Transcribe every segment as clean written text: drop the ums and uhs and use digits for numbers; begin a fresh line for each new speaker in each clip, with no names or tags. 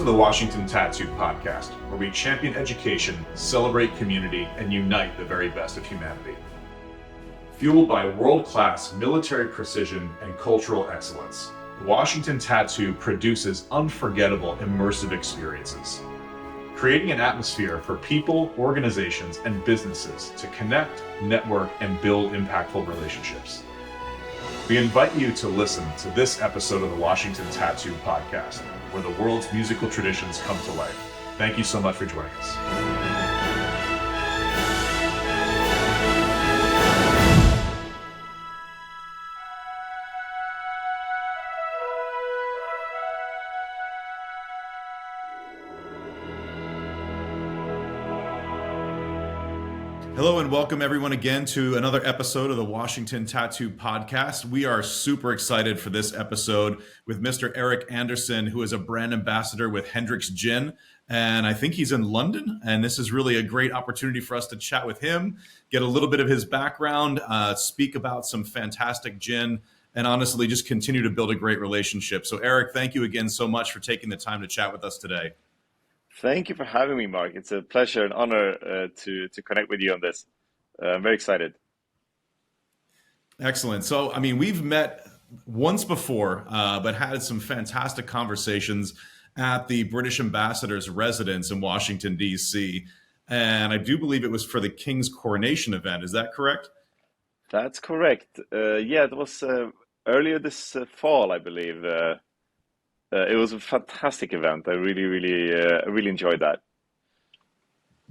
the Washington Tattoo Podcast, where we champion education, celebrate community, and unite the very best of humanity. Fueled by world-class military precision and cultural excellence, the Washington Tattoo produces unforgettable, immersive experiences, creating an atmosphere for people, organizations, and businesses to connect, network, and build impactful relationships. We invite you to listen to this episode of the Washington Tattoo Podcast, where the world's musical traditions come to life. Thank you so much for joining us. Hello and welcome everyone again to another episode of the Washington Tattoo Podcast. We are super excited for this episode with Mr. Erik Andersson, who is a brand ambassador with Hendrick's Gin. And I think he's in London. And this is really a great opportunity for us to chat with him, get a little bit of his background, speak about some fantastic gin, and honestly just continue to build a great relationship. So Erik, thank you again so much for taking the time to chat with us today.
Thank you for having me, Mark. It's a pleasure and honor to connect with you on this. I'm very excited.
Excellent. So, I mean, we've met once before, but had some fantastic conversations at the British Ambassador's residence in Washington, D.C. And I do believe it was for the King's coronation event. Is that correct?
That's correct. Yeah, it was earlier this fall, I believe. It was a fantastic event. I really enjoyed that.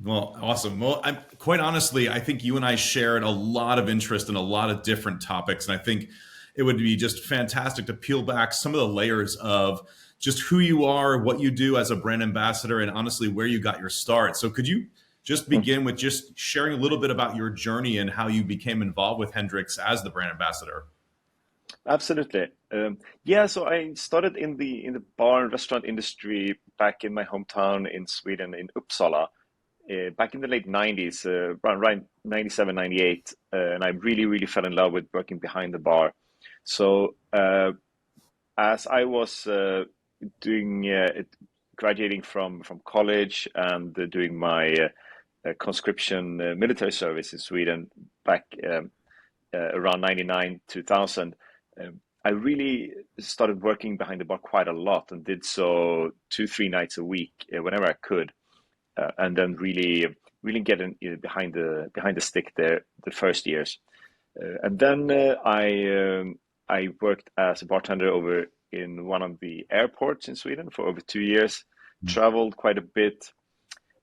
Well, awesome. Well, quite honestly, I think you and I shared a lot of interest in a lot of different topics. And I think it would be just fantastic to peel back some of the layers of just who you are, what you do as a brand ambassador, and honestly, where you got your start. So could you just begin with just sharing a little bit about your journey and how you became involved with Hendrick's as the brand ambassador?
Absolutely. Yeah, so I started in the bar and restaurant industry back in my hometown in Sweden, in Uppsala, back in the late 90s, around 97, 98. And I really fell in love with working behind the bar. So as I was graduating from college and doing my conscription military service in Sweden back around 99, 2000, I really started working behind the bar quite a lot and did so 2-3 nights a week whenever I could, and then really getting behind the stick there the first years, and then I worked as a bartender over in one of the airports in Sweden for over 2 years, traveled quite a bit,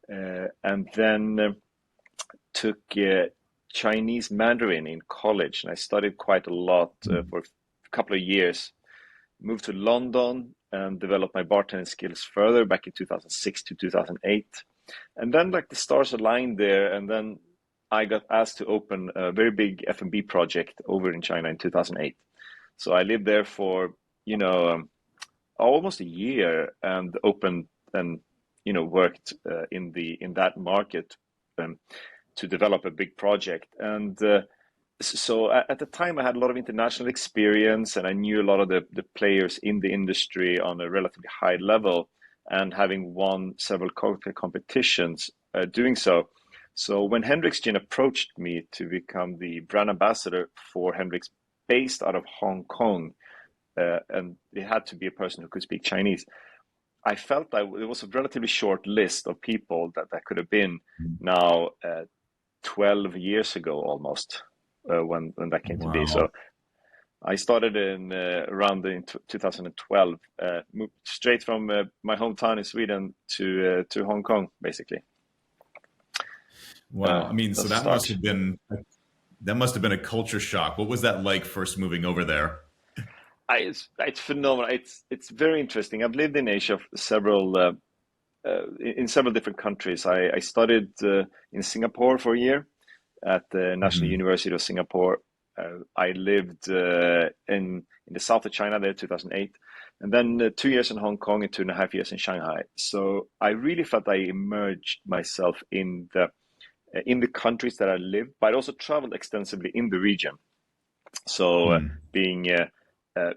and then took Chinese Mandarin in college, and I studied quite a lot for couple of years, moved to London and developed my bartending skills further back in 2006 to 2008. And then like the stars aligned there, and then I got asked to open a very big F&B project over in China in 2008. So I lived there for, almost a year and opened and, worked in that market to develop a big project. And so at the time, I had a lot of international experience, and I knew a lot of the players in the industry on a relatively high level, and having won several cocktail competitions doing so. So when Hendrick's Gin approached me to become the brand ambassador for Hendrick's based out of Hong Kong, and it had to be a person who could speak Chinese, I felt that it was a relatively short list of people that could have been now 12 years ago almost. When that came to be. So I started in around in 2012, moved straight from my hometown in Sweden to Hong Kong, basically.
Wow, I mean, so that must have been a culture shock. What was that like first moving over there?
It's phenomenal. It's very interesting. I've lived in Asia for in several different countries. I studied in Singapore for a year at the National University of Singapore. I lived in the south of China there, 2008, and then 2 years in Hong Kong and 2.5 years in Shanghai. So I really felt I immersed myself in the countries that I lived, but I also traveled extensively in the region. So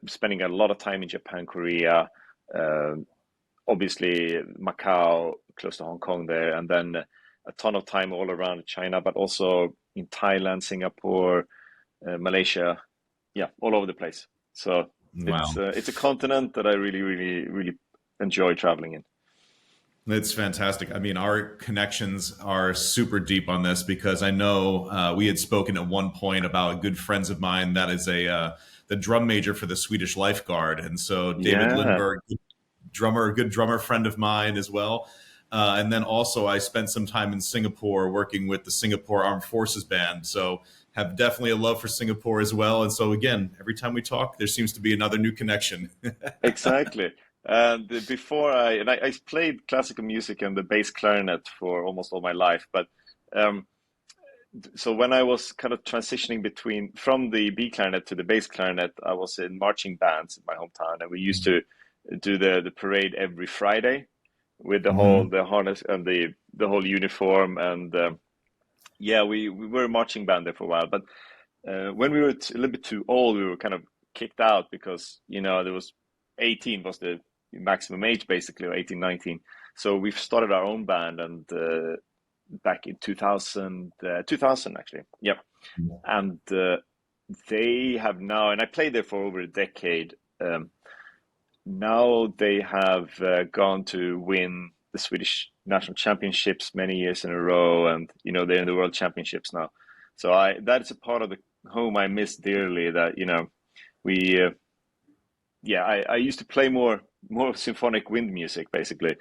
spending a lot of time in Japan, Korea, obviously Macau, close to Hong Kong there, and then a ton of time all around China, but also in Thailand, Singapore, Malaysia, yeah, all over the place. So
Wow.
it's a continent that I really, really, really enjoy traveling in.
It's fantastic. I mean, our connections are super deep on this because I know we had spoken at one point about good friends of mine that is the drum major for the Swedish Lifeguard, and so David
Yeah,
Lindberg, drummer, good drummer friend of mine as well. And then also I spent some time in Singapore working with the Singapore Armed Forces Band, so have definitely a love for Singapore as well. And so again, every time we talk, there seems to be another new connection.
exactly. And before I played classical music and the bass clarinet for almost all my life, but um, so when I was kind of transitioning between from the B clarinet to the bass clarinet, I was in marching bands in my hometown, and we used to do the parade every Friday with
Mhm.
the harness and the whole uniform, and yeah, we were a marching band there for a while. But when we were a little bit too old, we were kind of kicked out because there was 18 was the maximum age basically, or 18, 19. So we've started our own band, and back in 2000 actually. Yep. And they have now, and I played there for over a decade. Now they have gone to win the Swedish national championships many years in a row, and they're in the world championships now. So that's a part of the home I miss dearly. That we yeah, I used to play more symphonic wind music basically,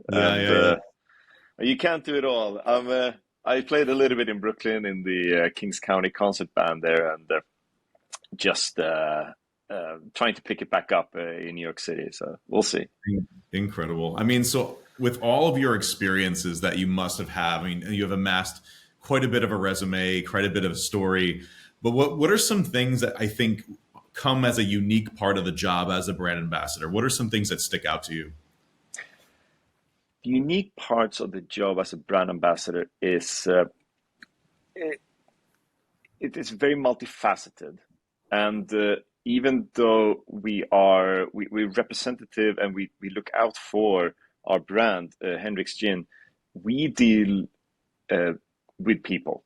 Yeah,
and
yeah, yeah.
you can't do it all. I played a little bit in Brooklyn in the Kings County concert band there, and just trying to pick it back up in New York City. So we'll see.
Incredible. I mean, so with all of your experiences that you must have had, I mean, you have amassed quite a bit of a resume, quite a bit of a story. But what are some things that I think come as a unique part of the job as a brand ambassador? What are some things that stick out to you?
The unique parts of the job as a brand ambassador is it, it is very multifaceted, and even though we're representative and we look out for our brand, Hendrick's Gin, we deal uh, with people.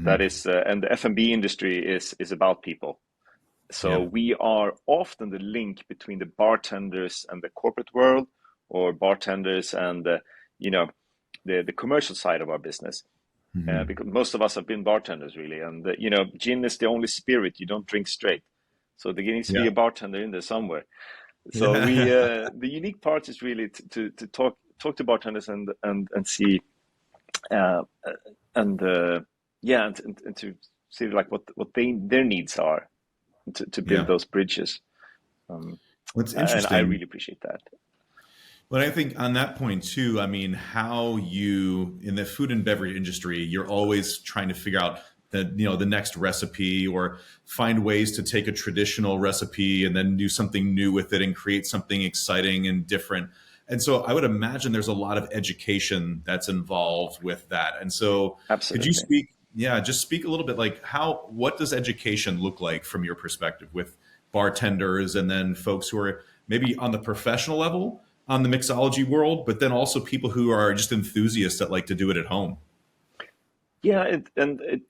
That
Hmm.
is, and the F&B industry is about people. So
Yeah.
we are often the link between the bartenders and the corporate world, or bartenders and you know the commercial side of our business.
Hmm.
Because most of us have been bartenders, really, and gin is the only spirit you don't drink straight. So there needs to
Yeah.
be a bartender in there somewhere. So we
Yeah.
the unique part is really to talk to bartenders and see uh, uh, and yeah, and to see like what their needs are, to build
Yeah.
those bridges. Um,
It's
and I
interesting.
really appreciate that.
But I think on that point too, I mean, how you in the food and beverage industry, you're always trying to figure out the next recipe or find ways to take a traditional recipe and then do something new with it and create something exciting and different. And so I would imagine there's a lot of education that's involved with that. And so could you
Absolutely.
speak, yeah, just speak a little bit like what does education look like from your perspective with bartenders and then folks who are maybe on the professional level on the mixology world, but then also people who are just enthusiasts that like to do it at home.
Yeah,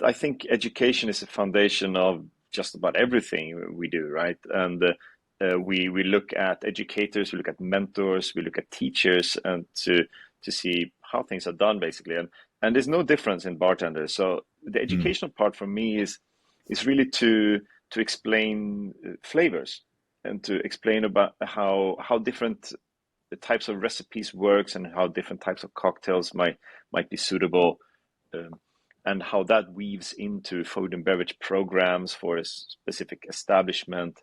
I think education is a foundation of just about everything we do, right? And we look at educators, we look at mentors, we look at teachers, and to see how things are done, basically. And there's no difference in bartenders. So the
Mm,
educational part for me is really to explain flavors, and to explain about how different the types of recipes works, and how different types of cocktails might be suitable, um, and how that weaves into food and beverage programs for a specific establishment,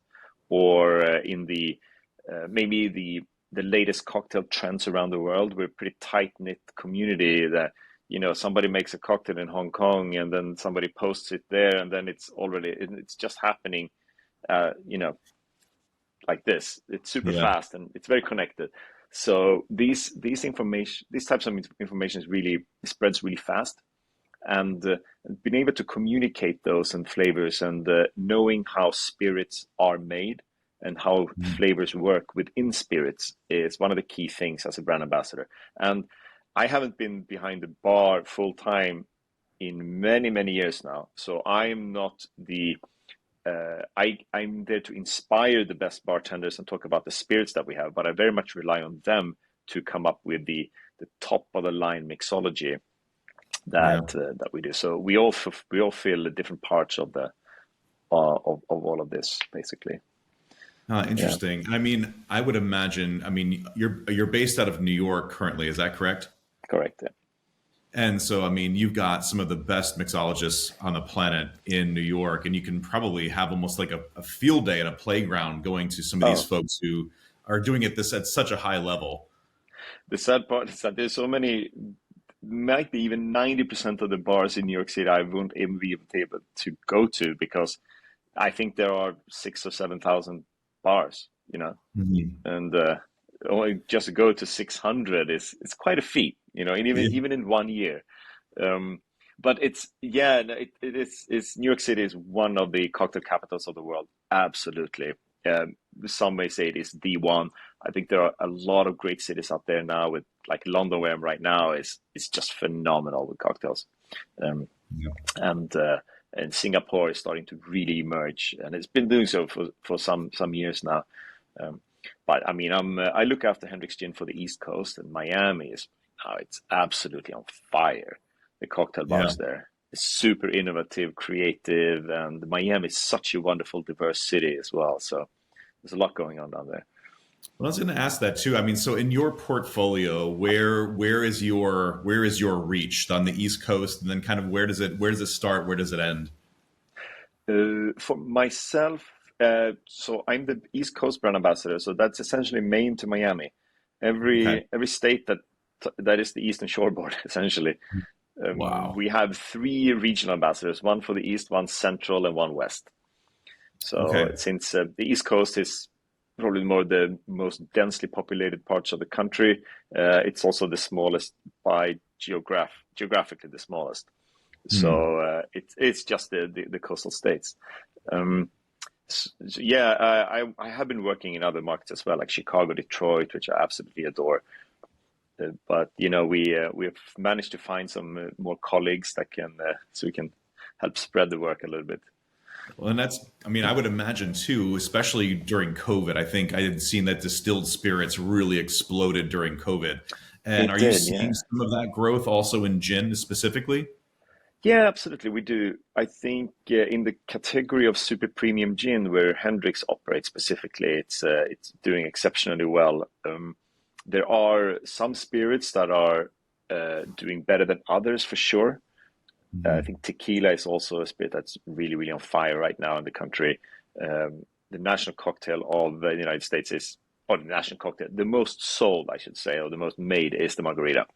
or in the maybe the latest cocktail trends around the world. We're a pretty tight knit community that somebody makes a cocktail in Hong Kong, and then somebody posts it there, and then it's just happening, uh, you know, like this. It's super
yeah,
fast and it's very connected. So these types of information is really spreads really fast, and being able to communicate those and flavors, and knowing how spirits are made, and how flavors work within spirits is one of the key things as a brand ambassador. And I haven't been behind the bar full time in many, many years now. So I'm not I'm there to inspire the best bartenders and talk about the spirits that we have, but I very much rely on them to come up with the top of the line mixology that we do. So we all feel the different parts of the of all of this, basically.
Interesting. I mean, I would imagine. I mean, you're based out of New York currently. Is that correct?
Correct. Yeah.
And so, I mean, you've got some of the best mixologists on the planet in New York, and you can probably have almost like a field day at a playground going to some of these folks who are doing it at such a high level.
The sad part is that there's so many, might be even 90% of the bars in New York City I won't even be able to go to, because I think there are 6,000 or 7,000 bars, you know, and only just to go to 600 is quite a feat, you know, and even in 1 year. But it's New York City is one of the cocktail capitals of the world. Absolutely. Some may say it is the one. I think there are a lot of great cities out there now, with like London, where I'm right now, is just phenomenal with cocktails. And Singapore is starting to really emerge, and it's been doing so for some years now. But I mean, I look after Hendrick's Gin for the East Coast, and Miami is it's absolutely on fire. The cocktail bars there is super innovative, creative, and Miami is such a wonderful, diverse city as well. So there's a lot going on down there.
Well, I was going to ask that too. I mean, so in your portfolio, where is your reach on the East Coast, and then kind of where does it start? Where does it end?
For myself, so I'm the East Coast brand ambassador. So that's essentially Maine to Miami. Every state that is the Eastern Shoreboard, essentially.
Wow.
We have 3 regional ambassadors: one for the East, one Central, and one West. So since the East Coast is probably the most densely populated parts of the country, it's also the smallest by geographically the smallest. So it's just the coastal states. I have been working in other markets as well, like Chicago, Detroit, which I absolutely adore. But you know, we have managed to find some more colleagues that can so we can help spread the work a little bit.
Well, and I would imagine too, especially during COVID. I think I had seen that distilled spirits really exploded during COVID. And are you seeing some of that growth also in gin specifically?
Yeah, absolutely. We do. I think in the category of super premium gin, where Hendrick's operates specifically, it's doing exceptionally well. There are some spirits that are doing better than others, for sure. I think tequila is also a spirit that's really, really on fire right now in the country. The national cocktail of the United States is, or the national cocktail, the most sold, I should say, or the most made, is the margarita.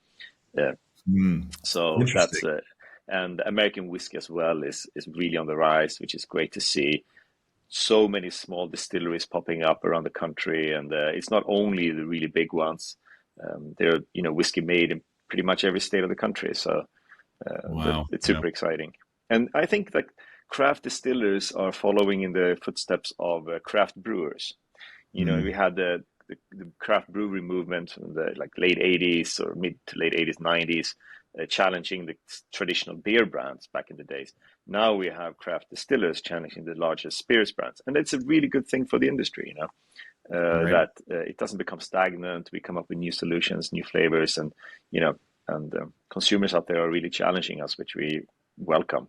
So that's and American whiskey as well is really on the rise, which is great to see. So many small distilleries popping up around the country, and it's not only the really big ones. There are whiskey made in pretty much every state of the country. So it's super exciting. And I think that craft distillers are following in the footsteps of craft brewers. You know, we had the craft brewery movement in the late 80s or mid to late 80s, 90s, challenging the traditional beer brands back in the days. Now we have craft distillers challenging the largest spirits brands. And it's a really good thing for the industry, that it doesn't become stagnant. We come up with new solutions, new flavors, and, consumers out there are really challenging us, which we welcome.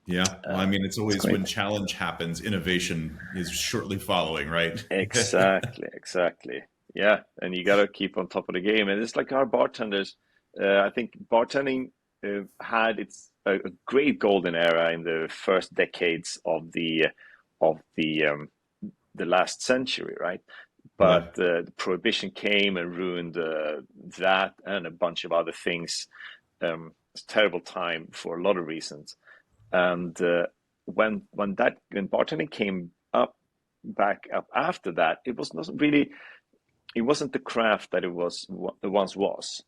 Yeah. Well, I mean, it's always when challenge happens, innovation is shortly following, right?
Exactly. Yeah. And you got to keep on top of the game. And it's like our bartenders. I think bartending had a great golden era in the first decades of the last century, right? But the prohibition came and ruined that and a bunch of other things. It's a terrible time for a lot of reasons. And when bartending came back up after that, it wasn't the craft that it once was.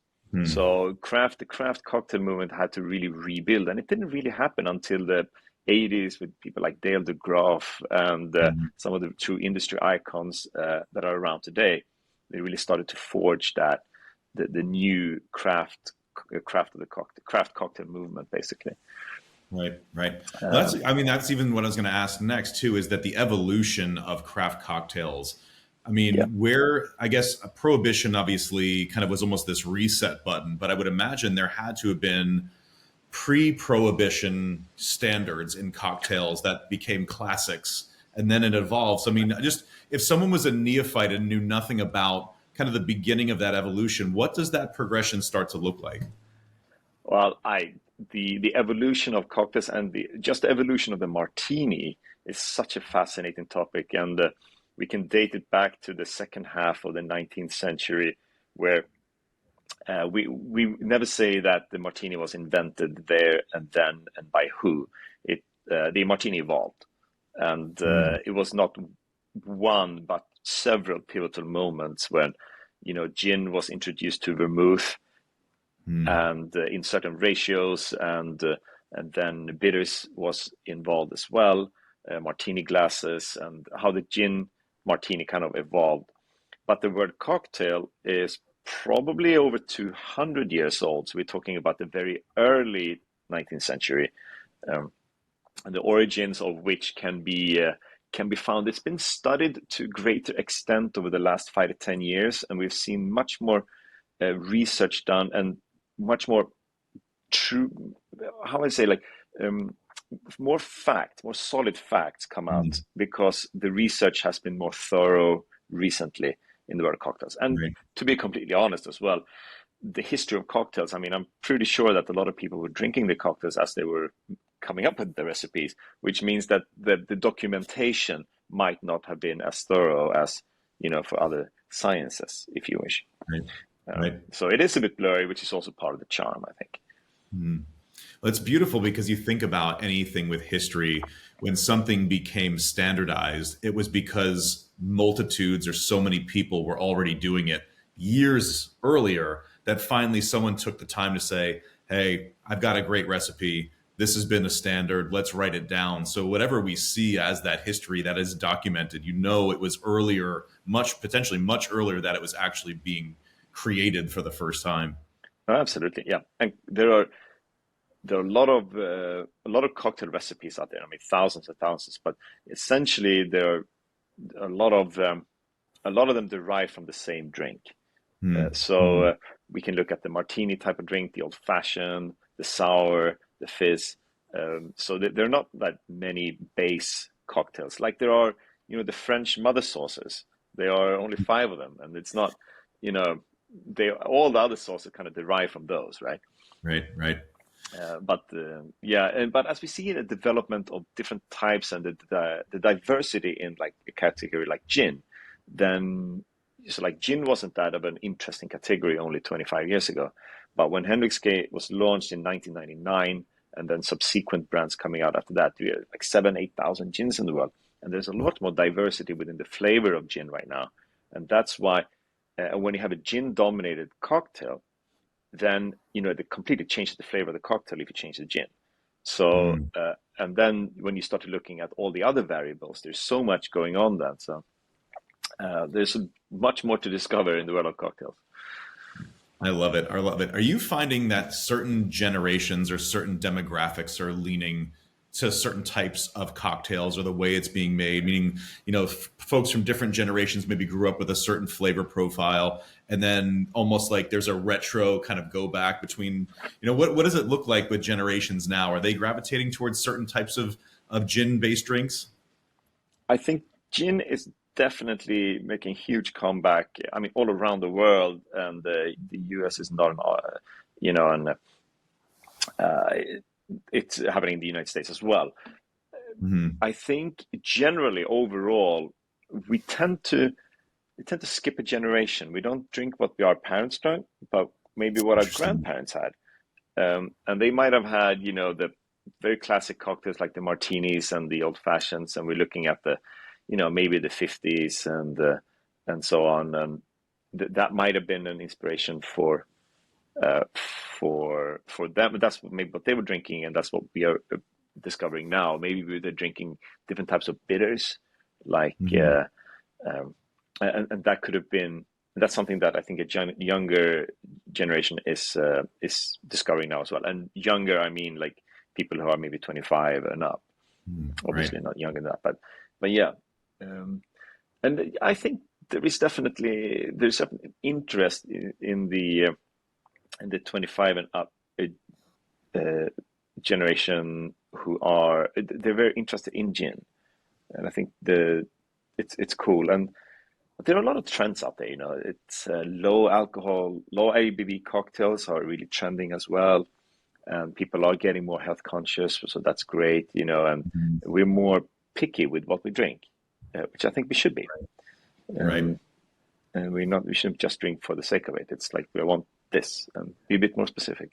So the craft cocktail movement had to really rebuild, and it didn't really happen until the 80s with people like Dale DeGraff and some of the true industry icons that are around today. They really started to forge that the new craft of the craft cocktail movement, basically.
Right, right. Well, that's even what I was going to ask next too, is that the evolution of craft cocktails. I mean,
Yeah.
where I guess prohibition obviously kind of was almost this reset button, but I would imagine there had to have been pre-prohibition standards in cocktails that became classics, and then it evolved. So, I mean, just if someone was a neophyte and knew nothing about kind of the beginning of that evolution, what does that progression start to look like?
Well, the evolution of cocktails and just the evolution of the martini is such a fascinating topic, and we can date it back to the second half of the 19th century, where we never say that the martini was invented there and then and by who. The martini evolved, and it was not one but several pivotal moments when gin was introduced to vermouth, and in certain ratios, and then bitters was involved as well, martini glasses, and how the gin martini kind of evolved. But the word cocktail is probably over 200 years old. So we're talking about the very early 19th century, and the origins of which can be found. It's been studied to greater extent over the last 5 to 10 years, and we've seen much more research done and much more true, how I say, like more solid facts come out, because the research has been more thorough recently in the world of cocktails. And to be completely honest as well, the history of cocktails, I mean, I'm pretty sure that a lot of people were drinking the cocktails as they were coming up with the recipes, which means that the documentation might not have been as thorough as, for other sciences, if you wish. So it is a bit blurry, which is also part of the charm, I think.
Well, it's beautiful, because you think about anything with history, when something became standardized, it was because multitudes or so many people were already doing it years earlier, that finally someone took the time to say, hey, I've got a great recipe. This has been a standard. Let's write it down. So whatever we see as that history that is documented, it was earlier, potentially much earlier, that it was actually being created for the first time.
Oh, absolutely, yeah. And there are a lot of cocktail recipes out there. I mean, thousands and thousands. But essentially, there are a lot of them derive from the same drink. So we can look at the martini type of drink, the old fashioned, the sour, the fizz. So there are not that many base cocktails like there are. The French mother sauces. There are only 5 of them, and it's not. All the other sauces kind of derive from those, right?
Right.
But as we see the development of different types and the diversity in like a category like gin, then so like gin wasn't that of an interesting category only 25 years ago. But when Hendrick was launched in 1999, and then subsequent brands coming out after that, we have like 7,000-8,000 gins in the world, and there's a lot more diversity within the flavor of gin right now, and that's why when you have a gin-dominated cocktail, then it completely changes the flavor of the cocktail if you change the gin. So and then when you start looking at all the other variables, there's so much going on then. So there's much more to discover in the world of cocktails.
I love it. Are you finding that certain generations or certain demographics are leaning to certain types of cocktails or the way it's being made? Meaning, folks from different generations maybe grew up with a certain flavor profile, and then almost like there's a retro kind of go back between, what does it look like with generations now? Are they gravitating towards certain types of gin-based drinks?
I think gin is definitely making huge comeback. I mean, all around the world, and the US is not, it's happening in the United States as well. I think generally overall, we tend to skip a generation. We don't drink what our parents drank, but maybe what our grandparents had. And they might have had, the very classic cocktails like the martinis and the old fashions, and we're looking at the, maybe the 50s and so on. And that might have been an inspiration for them. That's maybe what they were drinking, and that's what we are discovering now. Maybe they're drinking different types of bitters, like and that could have been. That's something that I think a younger generation is discovering now as well. And younger, I mean like people who are maybe 25 and up. Obviously not younger than that, but yeah. And I think there's definitely interest in the 25 and up generation they're very interested in gin, and I think it's cool. And there are a lot of trends out there. It's low alcohol, low ABV cocktails are really trending as well, and people are getting more health conscious, so that's great. And we're more picky with what we drink, which I think we should be.
Right.
And we shouldn't just drink for the sake of it. It's like we want this, and be a bit more specific.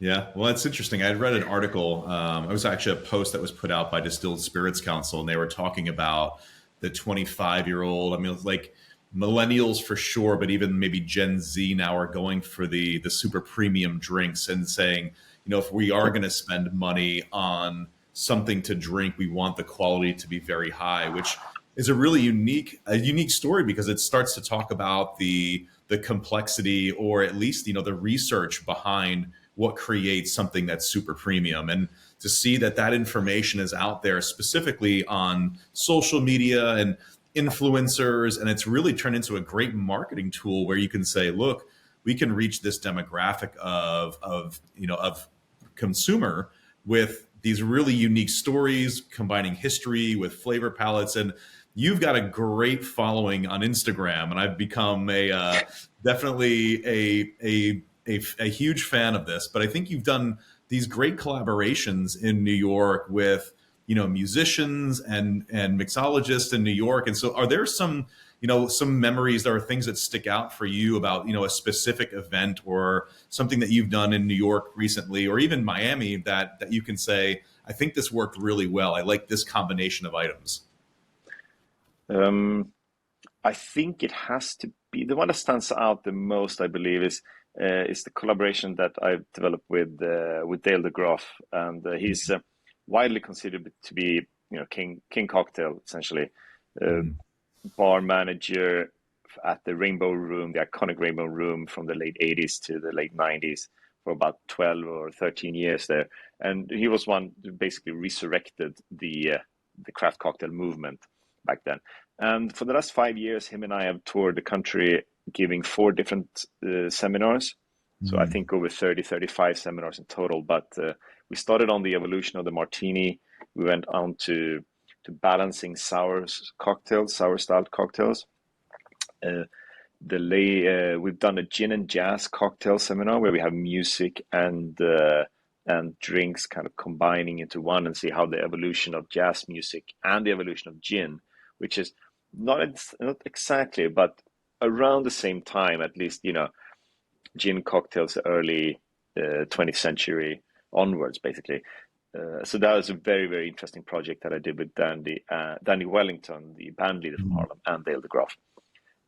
Yeah, well, that's interesting. I had read an article. It was actually a post that was put out by Distilled Spirits Council, and they were talking about the 25-year-old. I mean, like millennials for sure, but even maybe Gen Z now are going for the super premium drinks and saying, if we are going to spend money on something to drink, we want the quality to be very high, which is a really unique story, because it starts to talk about the complexity, or at least the research behind what creates something that's super premium. And to see that information is out there specifically on social media and influencers, and it's really turned into a great marketing tool where you can say, look, we can reach this demographic of consumer with these really unique stories, combining history with flavor palettes. And you've got a great following on Instagram, and I've become definitely a huge fan of this. But I think you've done these great collaborations in New York with musicians and mixologists in New York. And so, are there some memories, there are things that stick out for you about a specific event or something that you've done in New York recently, or even Miami, that you can say, I think this worked really well. I like this combination of items.
I think it has to be the one that stands out the most, I believe, is the collaboration that I've developed with Dale DeGroff, and he's widely considered to be King Cocktail, essentially, bar manager at the Rainbow Room, the iconic Rainbow Room from the late 80s to the late 90s, for about 12 or 13 years there. And he was one who basically resurrected the craft cocktail movement back then. And for the last 5 years, him and I have toured the country giving 4 different seminars. So I think over 35 seminars in total. But we started on the evolution of the martini. We went on to balancing sour styled cocktails. We've done a gin and jazz cocktail seminar where we have music and drinks kind of combining into one, and see how the evolution of jazz music and the evolution of gin, which is not exactly, but around the same time, at least, gin cocktails, early 20th century onwards, basically. So that was a very, very interesting project that I did with Danny Wellington, the band leader from Harlem, and Dale DeGroff.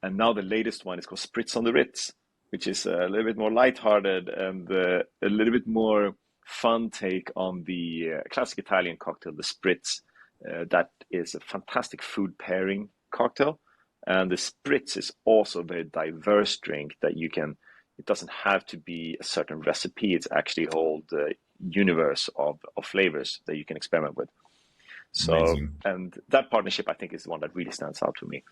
And now the latest one is called Spritz on the Ritz, which is a little bit more lighthearted and a little bit more fun take on the classic Italian cocktail, the Spritz. That is a fantastic food pairing cocktail. And the Spritz is also a very diverse drink that it doesn't have to be a certain recipe. It's actually a whole universe of flavors that you can experiment with. So, amazing. And that partnership, I think, is the one that really stands out for me.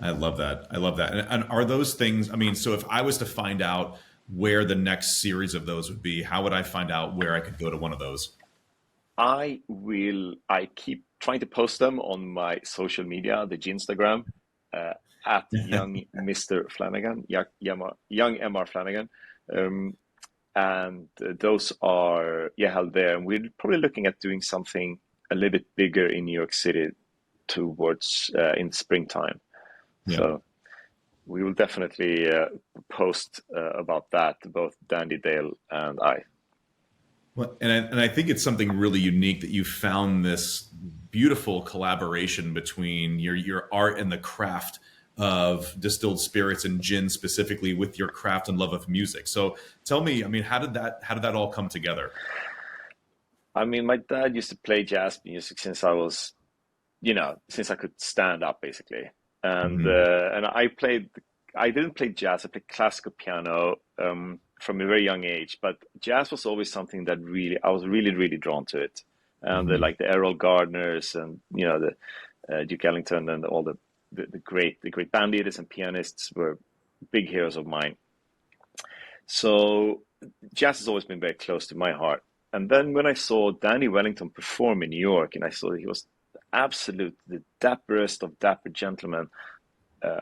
I love that. And are those things, so if I was to find out where the next series of those would be, how would I find out where I could go to one of those?
I keep trying to post them on my social media, the Ginstagram, at young Mr. Flanagan, young Mr. Flanagan. And those are held there. And we're probably looking at doing something a little bit bigger in New York City towards in springtime. Yeah. So we will definitely post about that, both Dandy, Dale, and I.
Well, and I think it's something really unique that you found this beautiful collaboration between your art and the craft of distilled spirits and gin, specifically with your craft and love of music. So tell me, how did that all come together?
I mean, my dad used to play jazz music since I was, since I could stand up basically.
Hmm.
And I didn't play jazz. I played classical piano from a very young age, but jazz was always something that I was really, really drawn to it. And
Hmm.
like the Errol Gardners and the Duke Ellington and all the great band leaders and pianists were big heroes of mine. So jazz has always been very close to my heart. And then when I saw Danny Wellington perform in New York, and I saw that he was the dapperest of dapper gentlemen,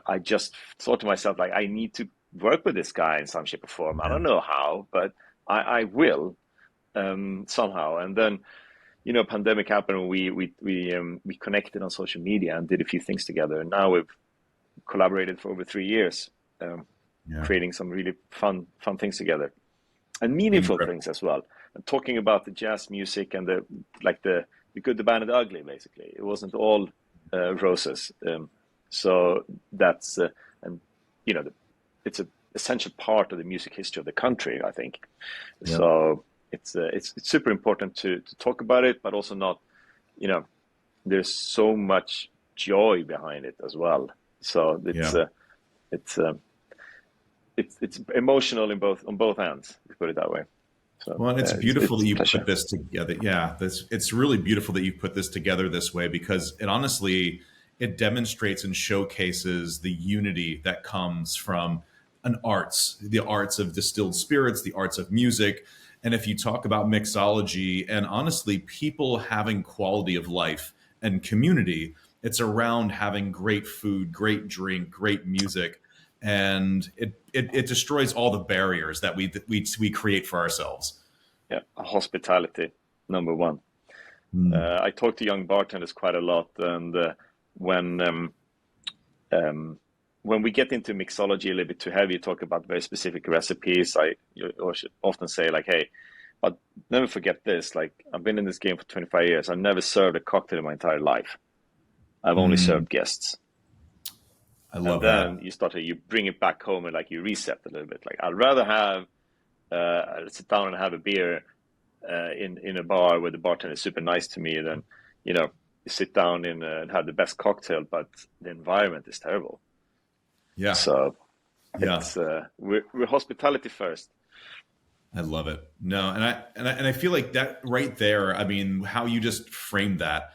I just thought to myself, like, I need to work with this guy in some shape or form. I
Yeah.
don't know how, but I will somehow. And then, pandemic happened, and we connected on social media and did a few things together. And now we've collaborated for over 3 years,
Yeah.
creating some really fun things together, and meaningful
Incredible.
things as well. And talking about the jazz music and the good, the bad, and the ugly. Basically, it wasn't all roses. So that's and it's an essential part of the music history of the country, I think.
Yeah.
So it's super important to talk about it, but also not, there's so much joy behind it as well. So
Yeah.
it's it's emotional on both ends, to put it that way. So
Well, and it's beautiful
it's
that
a
you
pleasure.
put this together. Yeah, it's really beautiful that you put this together this way, because it honestly, it demonstrates and showcases the unity that comes from the arts of distilled spirits, the arts of music. And if you talk about mixology and honestly people having quality of life and community, it's around having great food, great drink, great music, and it destroys all the barriers that we create for ourselves.
Yeah, hospitality, number one.
Mm.
I talk to young bartenders quite a lot, and when um, when we get into mixology a little bit too heavy, talk about very specific recipes. I should often say, like, hey, but never forget this. Like, I've been in this game for 25 years. I've never served a cocktail in my entire life. I've only
Mm.
served guests.
I
And
love
then
that.
you bring it back home and like you reset a little bit. Like, I'd rather have sit down and have a beer in a bar where the bartender is super nice to me than you sit down and have the best cocktail, but the environment is terrible.
Yeah.
So
Yeah.
it's we're hospitality first.
I love it. No, and I feel like that right there, I mean, how you just framed that.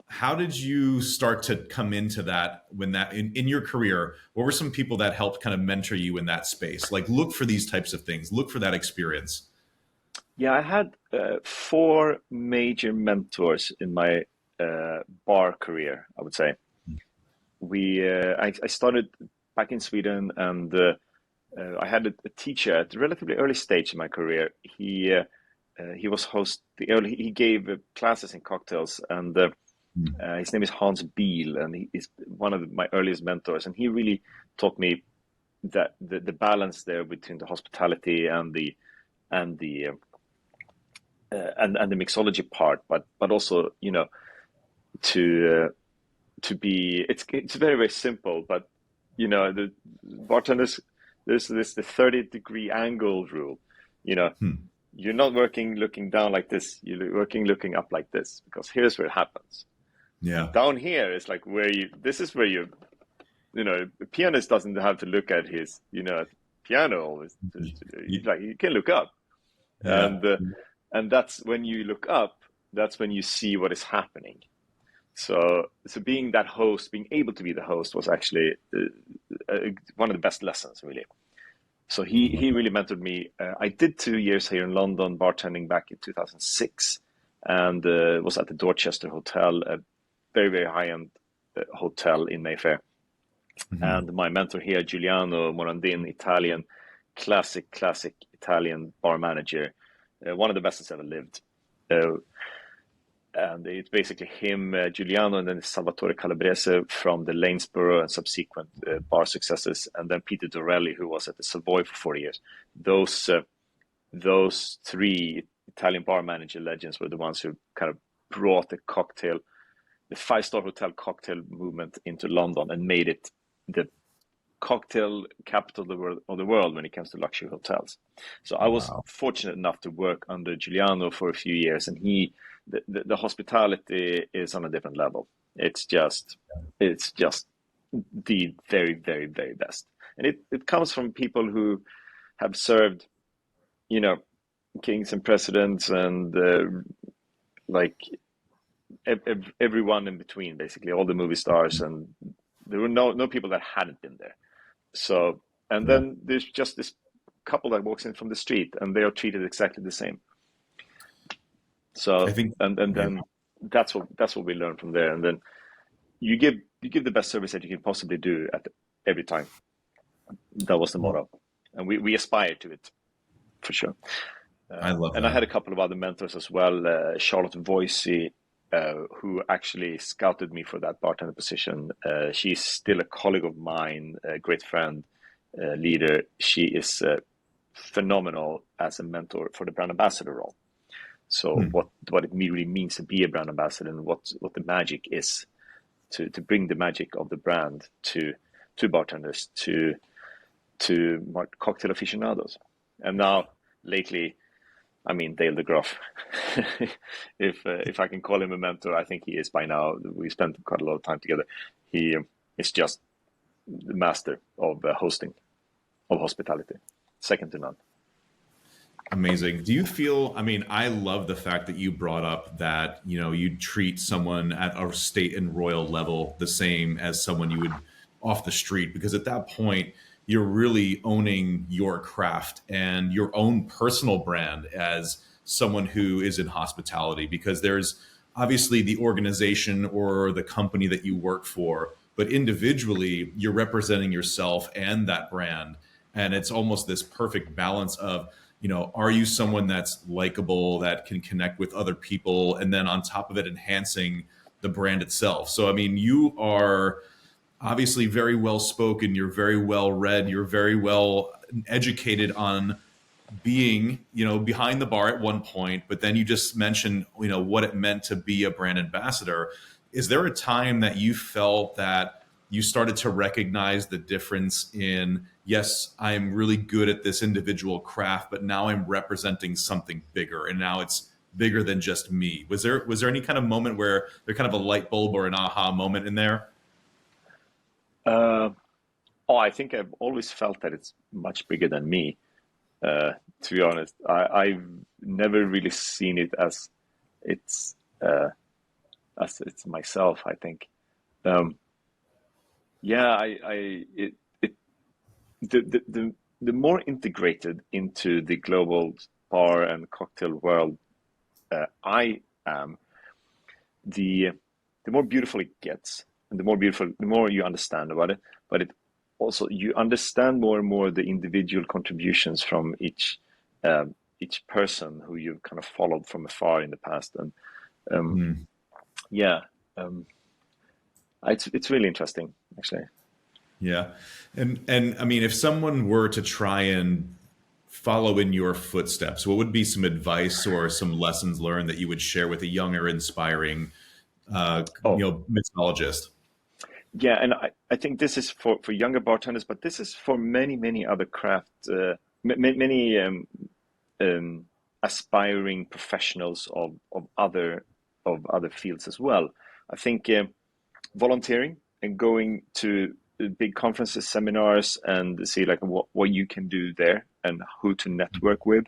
How did you start to come into that when that in your career? What were some people that helped kind of mentor you in that space? Like, look for these types of things, look for that experience.
Yeah, I had four major mentors in my bar career, I would say. I started back in Sweden, and I had a teacher at a relatively early stage in my career. He was he gave classes in cocktails, and his name is Hans Biel, and he is one of my earliest mentors. And he really taught me that the balance there between the hospitality and the and the mixology part, but also to to be it's very, very simple, but the bartenders, there's the 30-degree angle rule. you know
Hmm.
you're not working looking down like this, you're working looking up like this, because here's where it happens.
Yeah.
Down here is like where this is where a pianist doesn't have to look at his piano always
Y-
like you can look up,
Yeah.
and that's when you look up, that's when you see what is happening. So being that host, being able to be the host, was actually one of the best lessons, really. So he really mentored me. I did 2 years here in London bartending back in 2006, and was at the Dorchester Hotel, a very, very high-end hotel in Mayfair.
Mhm.
And my mentor here, Giuliano Morandin, Italian, classic Italian bar manager, one of the best that's ever lived. Uh, and it's basically him, Giuliano, and then Salvatore Calabrese from the Lanesborough and subsequent bar successes, and then Peter Dorelli, who was at the Savoy for 4 years. Those three Italian bar manager legends were the ones who kind of brought the five-star hotel cocktail movement into London and made it the cocktail capital of the world when it comes to luxury hotels. So I was
Wow.
fortunate enough to work under Giuliano for a few years, and the hospitality is on a different level. It's just the very, very, very best. And it comes from people who have served, you know, kings and presidents and like everyone in between, basically all the movie stars, and there were no people that hadn't been there. So, and
Yeah.
then there's just this couple that walks in from the street, and they are treated exactly the same. So,
I think,
and
yeah.
then that's what we learn from there. And then you give the best service that you can possibly do at every time. That was the motto, and we aspire to it for sure.
I love
And I
that.
had a couple of other mentors as well. Charlotte Voicey, who actually scouted me for that bartender position. She's still a colleague of mine, a great friend, leader. She is phenomenal as a mentor for the brand ambassador role. So what it really means to be a brand ambassador, and what the magic is to bring the magic of the brand to bartenders, to cocktail aficionados. And now lately, I mean, Dale DeGroff, if I can call him a mentor, I think he is by now. We spent quite a lot of time together. He is just the master of hosting, of hospitality, second to none.
Amazing. Do you feel, I mean, I love the fact that you brought up that, you know, you treat someone at a state and royal level the same as someone you would off the street, because at that point, you're really owning your craft and your own personal brand as someone who is in hospitality, because there's obviously the organization or the company that you work for, but individually, you're representing yourself and that brand. And it's almost this perfect balance of, you know, are you someone that's likable, that can connect with other people, and then on top of it, enhancing the brand itself? So, I mean, you are obviously very well spoken, you're very well read, you're very well educated on being, you know, behind the bar at one point, but then you just mentioned, you know, what it meant to be a brand ambassador. Is there a time that you felt that you started to recognize the difference in, yes, I'm really good at this individual craft, but now I'm representing something bigger, and now it's bigger than just me? Was there any kind of moment where there kind of a light bulb or an aha moment in there?
I think I've always felt that it's much bigger than me. To be honest, I've never really seen it it's as it's myself. I think, yeah, the more integrated into the global bar and cocktail world I am, the more beautiful it gets, and the more you understand about it. But it also, you understand more and more the individual contributions from each person who you've kind of followed from afar in the past. And yeah, it's really interesting, actually.
Yeah. And I mean, if someone were to try and follow in your footsteps, what would be some advice or some lessons learned that you would share with a younger, inspiring,
Oh,
mixologist?
yeah, and I think this is for younger bartenders, but this is for many other craft, many aspiring professionals of other fields as well. I think volunteering and going to big conferences, seminars, and see like what you can do there and who to network with,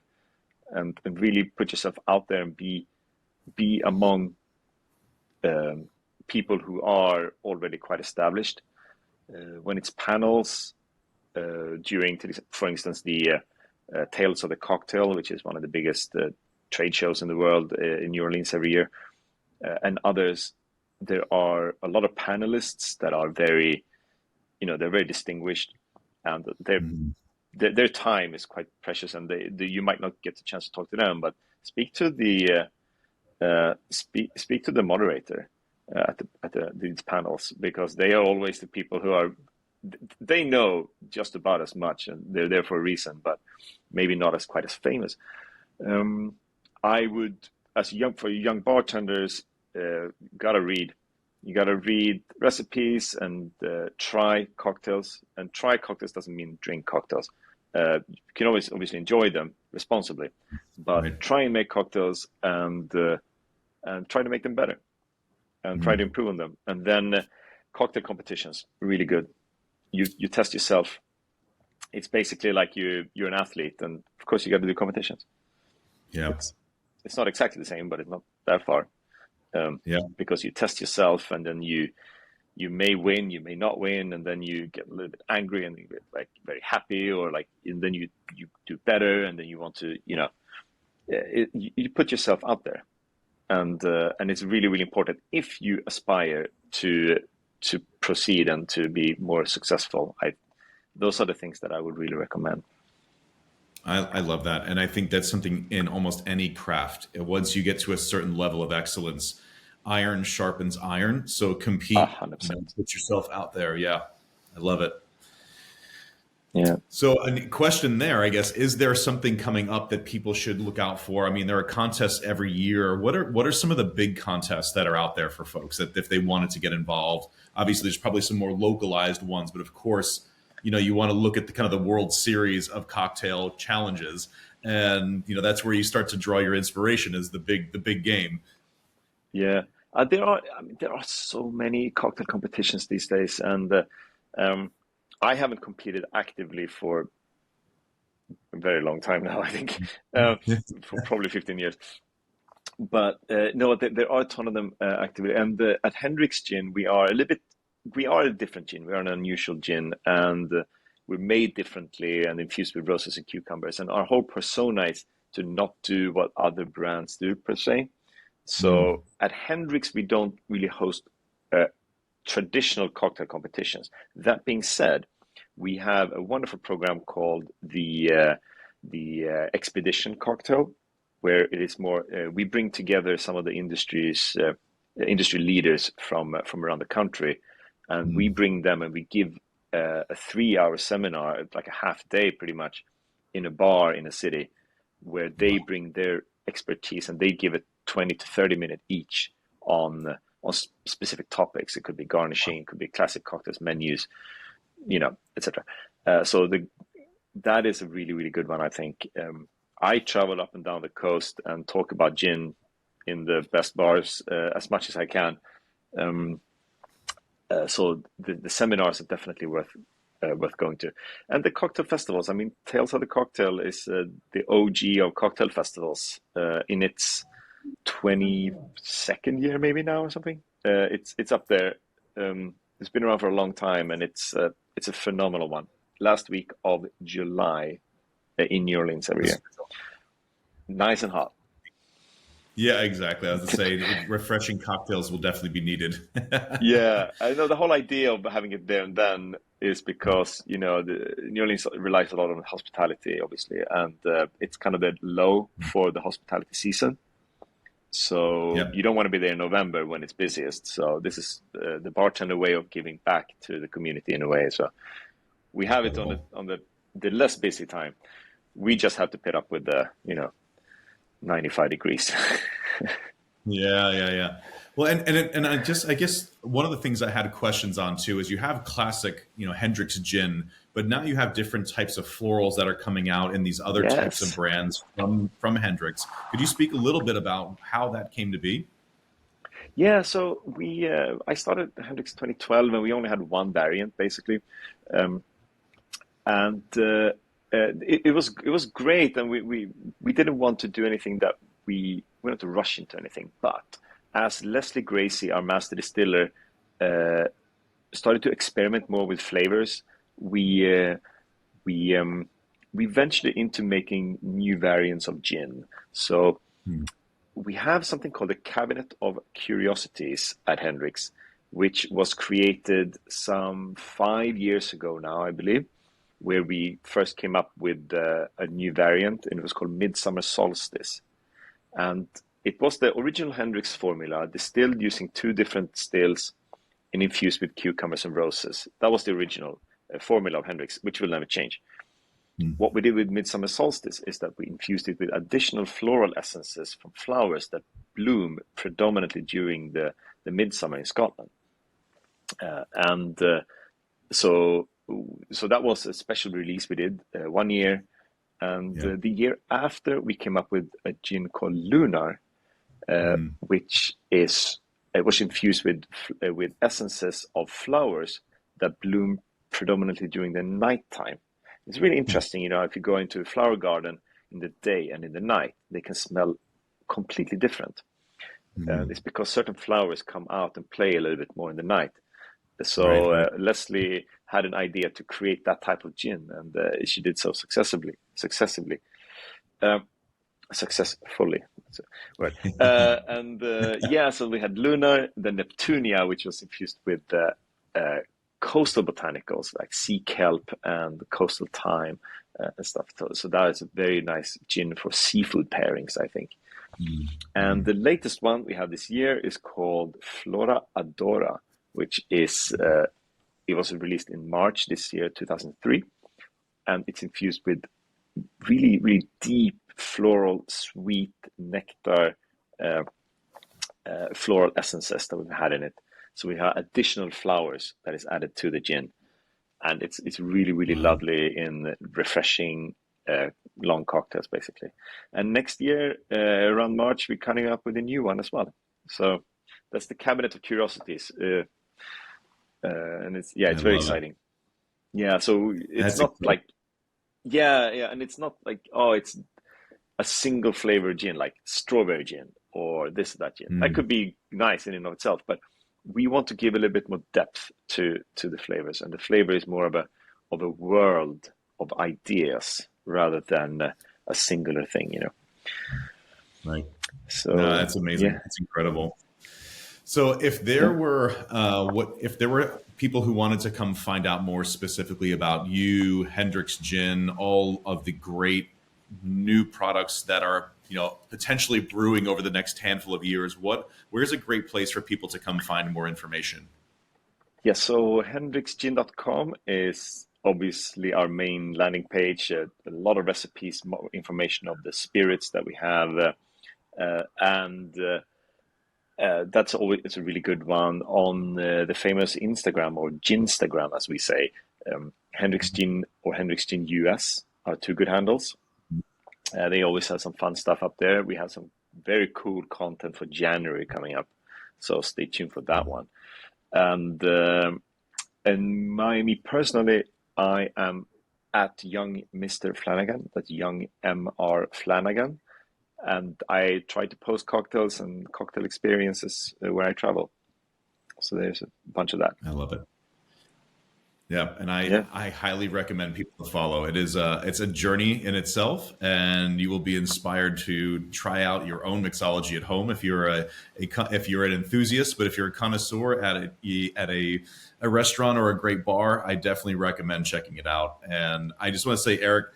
and really put yourself out there and be among people who are already quite established. When it's panels during, for instance, the Tales of the Cocktail, which is one of the biggest trade shows in the world in New Orleans every year, and others, there are a lot of panelists that are very, they're very distinguished, and their time is quite precious, and you might not get the chance to talk to them, but speak to the speak to the moderator at these panels, because they are always the people who they know just about as much, and they're there for a reason, but maybe not as quite as famous. I would, for young bartenders, gotta read You got to read recipes and try cocktails. And try cocktails doesn't mean drink cocktails. You can always obviously enjoy them responsibly, but
Right.
try and make cocktails and try to make them better and try to improve on them. And then cocktail competitions, really good. You test yourself. It's basically like you're an athlete, and of course you got to do competitions.
Yeah.
It's not exactly the same, but it's not that far.
Yeah.
Because you test yourself, and then you may win, you may not win, and then you get a little bit angry and you get like very happy, or like, and then you do better, and then you want to, you put yourself out there, and it's really, really important if you aspire to proceed and to be more successful. Those are the things that I would really recommend.
I love that. And I think that's something in almost any craft. Once you get to a certain level of excellence, iron sharpens iron. So compete,
100%.
put yourself out there. Yeah, I love it.
Yeah.
So a question there, I guess, is there something coming up that people should look out for? I mean, there are contests every year. What are some of the big contests that are out there for folks that if they wanted to get involved? Obviously, there's probably some more localized ones, but of course, you want to look at the kind of the World Series of cocktail challenges, and that's where you start to draw your inspiration, is the big game.
Yeah, there are so many cocktail competitions these days, and I haven't competed actively for a very long time now. I think for probably 15 years. But no, there are a ton of them actively, and at Hendrick's Gin, we are a different gin. We are an unusual gin, and we're made differently and infused with roses and cucumbers. And our whole persona is to not do what other brands do, per se. So at Hendrick's, we don't really host traditional cocktail competitions. That being said, we have a wonderful program called the Expedition Cocktail, where it is more, we bring together some of the industry leaders from around the country, and we bring them and we give a 3-hour seminar, like a half day pretty much, in a bar in a city, where they bring their expertise and they give it 20 to 30 minutes each on specific topics. It could be garnishing, it could be classic cocktails, menus, etc. So that is a really, really good one, I think. I travel up and down the coast and talk about gin in the best bars as much as I can. So the seminars are definitely worth going to. And the cocktail festivals, I mean, Tales of the Cocktail is the OG of cocktail festivals in its 22nd year maybe now or something. It's up there. It's been around for a long time, and it's a phenomenal one. Last week of July in New Orleans every year. Nice and hot.
Yeah, exactly. I was going to say, refreshing cocktails will definitely be needed.
Yeah, I know the whole idea of having it there and then is because, the New Orleans relies a lot on hospitality, obviously, and it's kind of the low for the hospitality season. So you don't want to be there in November when it's busiest. So this is the bartender way of giving back to the community in a way. So we have it on the less busy time. We just have to put up with the 95 degrees.
Yeah. Well, and I guess one of the things I had questions on too is you have classic, Hendrick's gin, but now you have different types of florals that are coming out in these other types of brands from Hendrick's. Could you speak a little bit about how that came to be?
Yeah, so I started Hendrick's 2012, and we only had one variant basically, and it was great, and we didn't want to do anything that we wanted to rush into anything. But as Leslie Gracie, our master distiller, started to experiment more with flavors, we ventured into making new variants of gin. So we have something called the Cabinet of Curiosities at Hendrick's, which was created some 5 years ago now, I believe, where we first came up with a new variant, and it was called Midsummer Solstice. And it was the original Hendrick's formula, distilled using 2 different stills and infused with cucumbers and roses. That was the original formula of Hendrick's, which will never change. What we did with Midsummer Solstice is that we infused it with additional floral essences from flowers that bloom predominantly during the midsummer in Scotland. And so that was a special release we did 1 year. And the year after, we came up with a gin called Lunar, which was infused with essences of flowers that bloom predominantly during the nighttime. It's really interesting, you know, if you go into a flower garden in the day and in the night, they can smell completely different. It's because certain flowers come out and play a little bit more in the night. So Leslie had an idea to create that type of gin, and she did so successfully. Right. So we had Lunar, the Neptunia, which was infused with coastal botanicals like sea kelp and coastal thyme and stuff. So that is a very nice gin for seafood pairings, I think. And the latest one we have this year is called Flora Adora, which is it was released in March this year, 2003, and it's infused with really, really deep floral, sweet nectar, floral essences that we've had in it. So we have additional flowers that is added to the gin, and it's really, really lovely in refreshing long cocktails, basically. And next year, around March, we're coming up with a new one as well. So that's the Cabinet of Curiosities, and it's very exciting. Yeah, so it's not like and it's not like it's a single flavor gin like strawberry gin or this or that gin. That could be nice in and of itself, but we want to give a little bit more depth to the flavors, and the flavor is more of a world of ideas rather than a singular thing, you know.
Right.
So
that's amazing.
Yeah.
It's incredible. So if there were people who wanted to come find out more specifically about you, Hendrick's Gin, all of the great new products that are, you know, potentially brewing over the next handful of years, where's a great place for people to come find more information?
Yeah, so hendricksgin.com is obviously our main landing page. A lot of recipes, more information of the spirits that we have, and it's a really good one. On the famous Instagram, or Ginstagram as we say, Hendrick's Gin or Hendrick's Gin US are two good handles. They always have some fun stuff up there. We have some very cool content for January coming up, so stay tuned for that one. And me personally, I am at Young Mr. Flanagan. That's Young MR Flanagan. And I try to post cocktails and cocktail experiences where I travel. So there's a bunch of that.
I love it. Yeah, and I highly recommend people to follow. It's a journey in itself, and you will be inspired to try out your own mixology at home if you're an enthusiast. But if you're a connoisseur at a restaurant or a great bar, I definitely recommend checking it out. And I just want to say, Erik,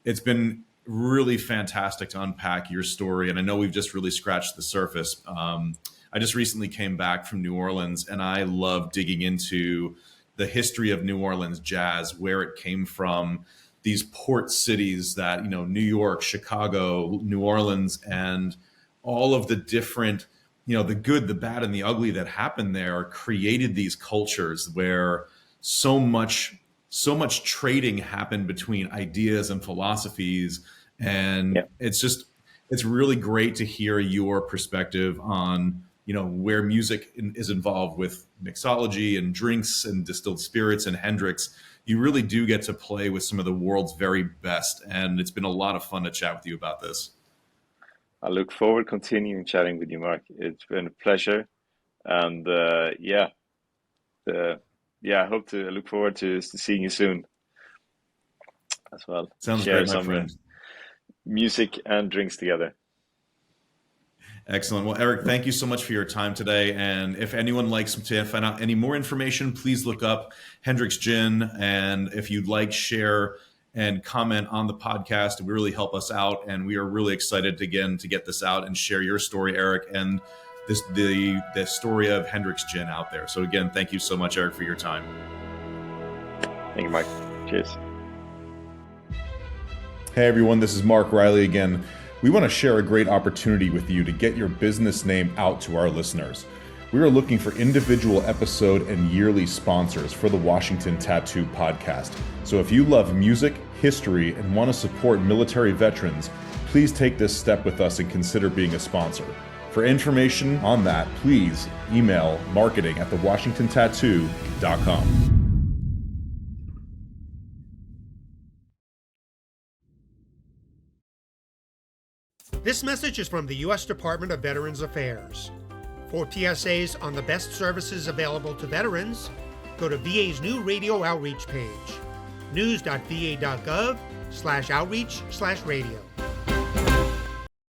it's been really fantastic to unpack your story, and I know we've just really scratched the surface. I just recently came back from New Orleans, and I love digging into the history of New Orleans jazz, where it came from, these port cities that, you know, New York, Chicago, New Orleans, and all of the different, you know, the good, the bad, and the ugly that happened there created these cultures where so much trading happened between ideas and philosophies. And it's really great to hear your perspective on, you know, where music is involved with mixology and drinks and distilled spirits and Hendrick's. You really do get to play with some of the world's very best. And it's been a lot of fun to chat with you about this.
I look forward to continuing chatting with you, Mark. It's been a pleasure. And I look forward to seeing you soon as well.
Sounds
Share
great, my friend.
Music and drinks together.
Excellent. Well, Erik, thank you so much for your time today. And if anyone likes to find out any more information, please look up Hendrick's Gin. And if you'd like, share and comment on the podcast, it would really help us out. And we are really excited to get this out and share your story, Erik, and the story of Hendrick's Gin out there. So again, thank you so much, Erik, for your time.
Thank you, Mike. Cheers.
Hey everyone, this is Mark Riley again. We want to share a great opportunity with you to get your business name out to our listeners.
We are looking for individual episode and yearly sponsors for the Washington Tattoo Podcast. So if you love music, history, and want to support military veterans, please take this step with us and consider being a sponsor. For information on that, please email marketing@thewashingtontattoo.com.
This message is from the U.S. Department of Veterans Affairs. For PSAs on the best services available to veterans, go to VA's new radio outreach page, news.va.gov/outreach/radio.